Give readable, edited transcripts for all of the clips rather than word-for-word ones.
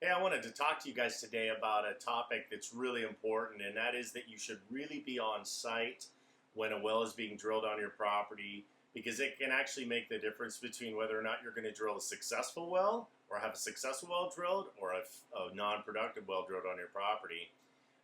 Hey, I wanted to talk to you guys today about a topic that's really important, and that is that you should really be on site when a well is being drilled on your property because it can actually make the difference between whether or not you're going to drill a successful well or have a successful well drilled or a non-productive well drilled on your property.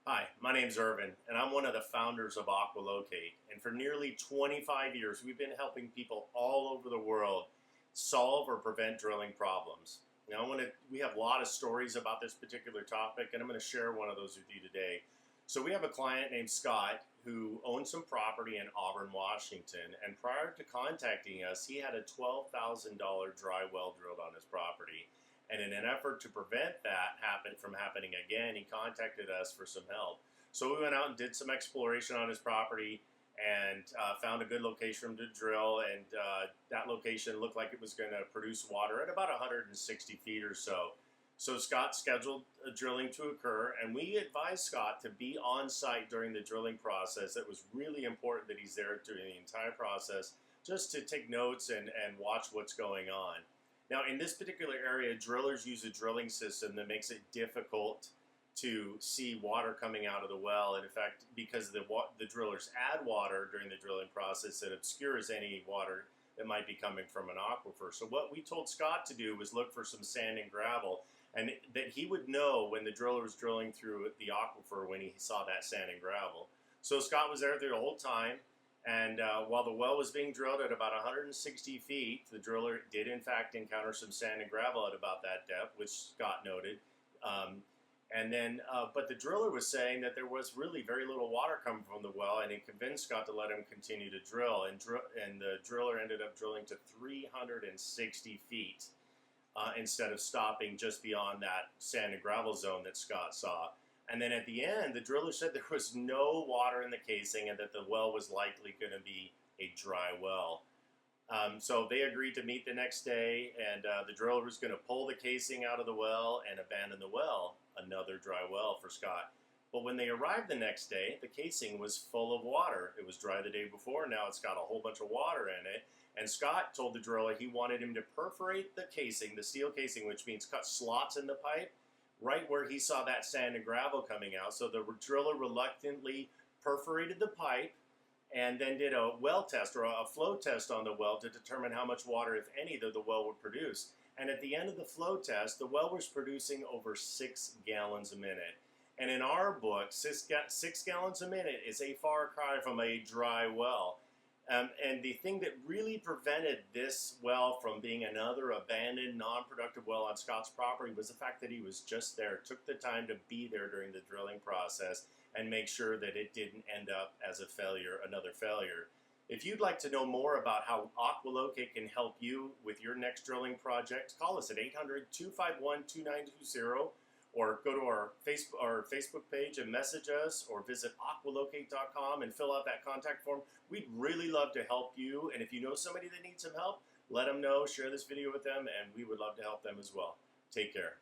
Hi, my name's Ervin, and I'm one of the founders of AquaLocate. And for nearly 25 years, we've been helping people all over the world solve or prevent drilling problems. Now, we have a lot of stories about this particular topic, and I'm going to share one of those with you today. So we have a client named Scott who owns some property in Auburn, Washington, and prior to contacting us, he had a $12,000 dry well drilled on his property. And in an effort to prevent that from happening again, he contacted us for some help. So we went out and did some exploration on his property and found a good location for him to drill, and that location looked like it was going to produce water at about 160 feet or so. So Scott scheduled drilling to occur, and we advised Scott to be on site during the drilling process. It was really important that he's there during the entire process just to take notes and watch what's going on. Now, in this particular area, drillers use a drilling system that makes it difficult to see water coming out of the well. And in fact, because the drillers add water during the drilling process, it obscures any water that might be coming from an aquifer. So what we told Scott to do was look for some sand and gravel, and that he would know when the driller was drilling through the aquifer when he saw that sand and gravel. So Scott was there the whole time. And while the well was being drilled at about 160 feet, the driller did in fact encounter some sand and gravel at about that depth, which Scott noted. But the driller was saying that there was really very little water coming from the well, and he convinced Scott to let him continue to drill. And the driller ended up drilling to 360 feet instead of stopping just beyond that sand and gravel zone that Scott saw. And then at the end, the driller said there was no water in the casing and that the well was likely going to be a dry well. So they agreed to meet the next day, and the driller was going to pull the casing out of the well and abandon the well, another dry well for Scott. But when they arrived the next day, the casing was full of water. It was dry the day before, now it's got a whole bunch of water in it. And Scott told the driller he wanted him to perforate the casing, the steel casing, which means cut slots in the pipe, right where he saw that sand and gravel coming out. So the driller reluctantly perforated the pipe and then did a well test or a flow test on the well to determine how much water, if any, that the well would produce. And at the end of the flow test, the well was producing over 6 gallons a minute. And in our book, 6 gallons a minute is a far cry from a dry well. And the thing that really prevented this well from being another abandoned, non-productive well on Scott's property was the fact that he was just there, took the time to be there during the drilling process and make sure that it didn't end up as a failure, another failure. If you'd like to know more about how AquaLocate can help you with your next drilling project, call us at 800-251-2920 or go to our Facebook page and message us, or visit aqualocate.com and fill out that contact form. We'd really love to help you, and if you know somebody that needs some help, let them know, share this video with them, and we would love to help them as well. Take care.